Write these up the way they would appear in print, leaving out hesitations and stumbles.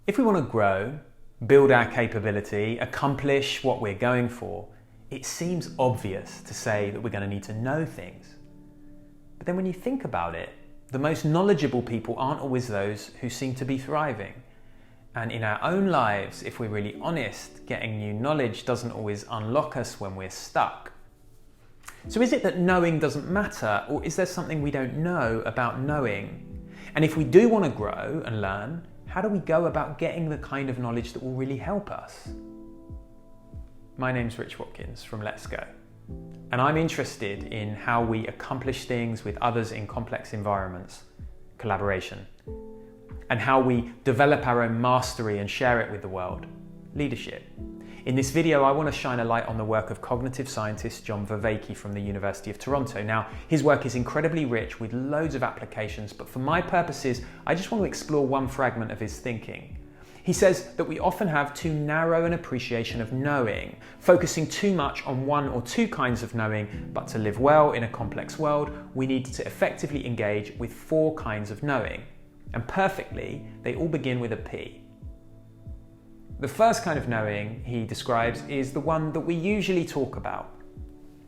If we want to grow, build our capability, accomplish what we're going for, it seems obvious to say that we're going to need to know things. But then when you think about it, the most knowledgeable people aren't always those who seem to be thriving. And in our own lives, if we're really honest, getting new knowledge doesn't always unlock us when we're stuck. So is it that knowing doesn't matter, or is there something we don't know about knowing? And if we do want to grow and learn, how do we go about getting the kind of knowledge that will really help us? My name's Rich Watkins from Let's Go, and I'm interested in how we accomplish things with others in complex environments, collaboration, and how we develop our own mastery and share it with the world, leadership. In this video, I want to shine a light on the work of cognitive scientist John Vervaeke from the University of Toronto. Now, his work is incredibly rich with loads of applications, but for my purposes, I just want to explore one fragment of his thinking. He says that we often have too narrow an appreciation of knowing, focusing too much on one or two kinds of knowing, but to live well in a complex world, we need to effectively engage with 4 kinds of knowing. And perfectly, they all begin with a P. The first kind of knowing he describes is the one that we usually talk about,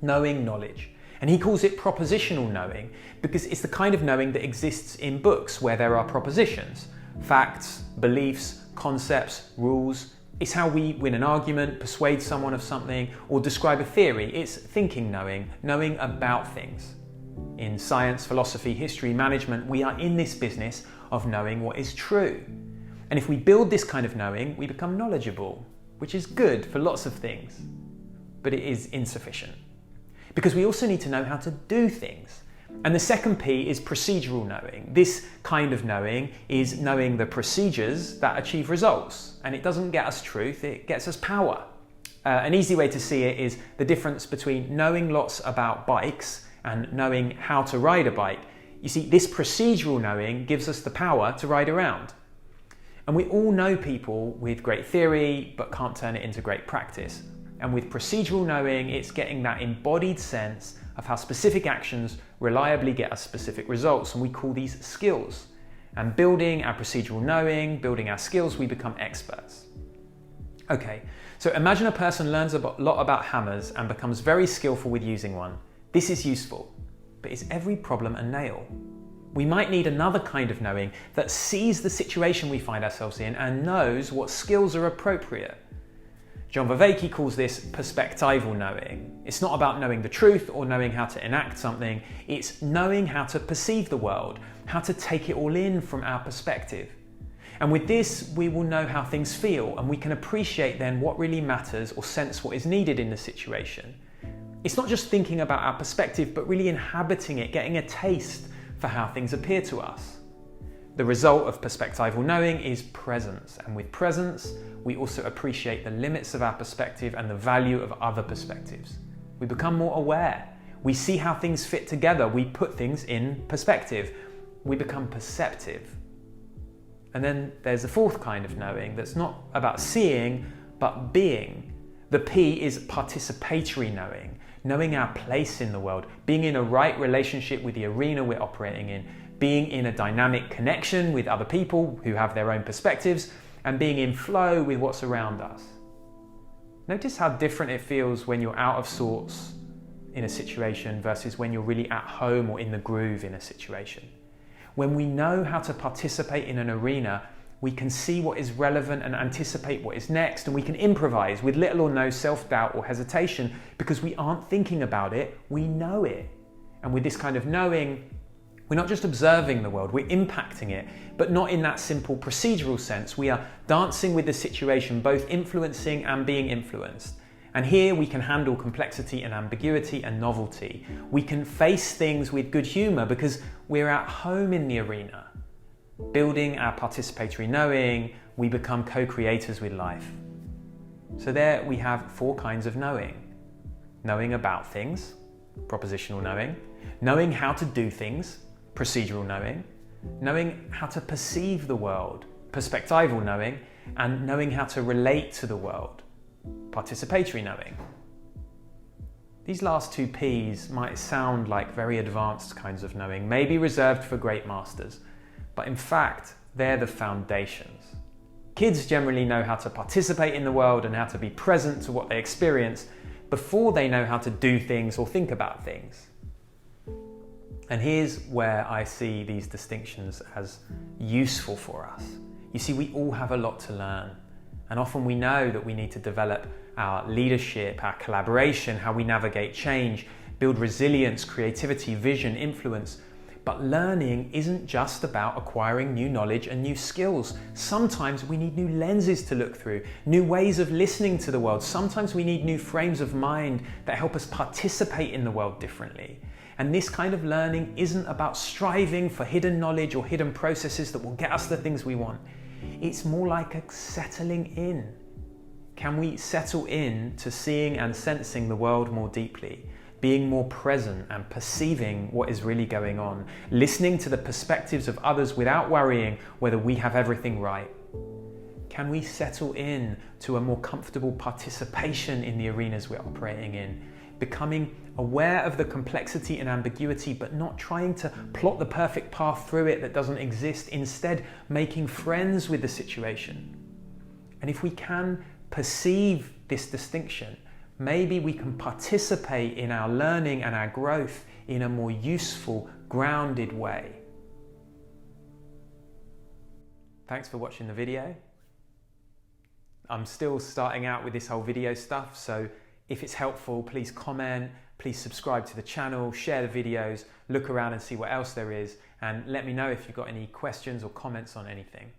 knowing knowledge. And he calls it propositional knowing because it's the kind of knowing that exists in books where there are propositions, facts, beliefs, concepts, rules. It's how we win an argument, persuade someone of something, or describe a theory. It's thinking knowing, knowing about things. In science, philosophy, history, management, we are in this business of knowing what is true. And if we build this kind of knowing, we become knowledgeable, which is good for lots of things, but it is insufficient. Because we also need to know how to do things. And the second P is procedural knowing. This kind of knowing is knowing the procedures that achieve results. And it doesn't get us truth, it gets us power. An easy way to see it is the difference between knowing lots about bikes and knowing how to ride a bike. You see, this procedural knowing gives us the power to ride around. And we all know people with great theory, but can't turn it into great practice. And with procedural knowing, it's getting that embodied sense of how specific actions reliably get us specific results. And we call these skills. And building our procedural knowing, building our skills, we become experts. Okay, so imagine a person learns a lot about hammers and becomes very skillful with using one. This is useful, but is every problem a nail? We might need another kind of knowing that sees the situation we find ourselves in and knows what skills are appropriate. John Vervaeke calls this perspectival knowing. It's not about knowing the truth or knowing how to enact something, it's knowing how to perceive the world, how to take it all in from our perspective. And with this, we will know how things feel and we can appreciate then what really matters or sense what is needed in the situation. It's not just thinking about our perspective, but really inhabiting it, getting a taste for how things appear to us. The result of perspectival knowing is presence, and with presence, we also appreciate the limits of our perspective and the value of other perspectives. We become more aware. We see how things fit together. We put things in perspective. We become perceptive. And then there's a fourth kind of knowing that's not about seeing, but being. The P is participatory knowing. Knowing our place in the world, being in a right relationship with the arena we're operating in, being in a dynamic connection with other people who have their own perspectives, and being in flow with what's around us. Notice how different it feels when you're out of sorts in a situation versus when you're really at home or in the groove in a situation. When we know how to participate in an arena, we can see what is relevant and anticipate what is next, and we can improvise with little or no self-doubt or hesitation because we aren't thinking about it, we know it. And with this kind of knowing, we're not just observing the world, we're impacting it, but not in that simple procedural sense. We are dancing with the situation, both influencing and being influenced. And here we can handle complexity and ambiguity and novelty. We can face things with good humor because we're at home in the arena. Building our participatory knowing, we become co-creators with life. So there we have 4 kinds of knowing. Knowing about things, propositional knowing. Knowing how to do things, procedural knowing. Knowing how to perceive the world, perspectival knowing. And knowing how to relate to the world, participatory knowing. These last 2 Ps might sound like very advanced kinds of knowing, maybe reserved for great masters. But in fact, they're the foundations. Kids generally know how to participate in the world and how to be present to what they experience before they know how to do things or think about things. And here's where I see these distinctions as useful for us. You see, we all have a lot to learn, and often we know that we need to develop our leadership, our collaboration, how we navigate change, build resilience, creativity, vision, influence. But learning isn't just about acquiring new knowledge and new skills. Sometimes we need new lenses to look through, new ways of listening to the world. Sometimes we need new frames of mind that help us participate in the world differently. And this kind of learning isn't about striving for hidden knowledge or hidden processes that will get us the things we want. It's more like a settling in. Can we settle in to seeing and sensing the world more deeply, being more present and perceiving what is really going on, listening to the perspectives of others without worrying whether we have everything right? Can we settle in to a more comfortable participation in the arenas we're operating in, becoming aware of the complexity and ambiguity, but not trying to plot the perfect path through it that doesn't exist, instead making friends with the situation? And if we can perceive this distinction, maybe we can participate in our learning and our growth in a more useful, grounded way. Thanks for watching the video. I'm still starting out with this whole video stuff, so if it's helpful, please comment, please subscribe to the channel, share the videos, look around and see what else there is, and let me know if you've got any questions or comments on anything.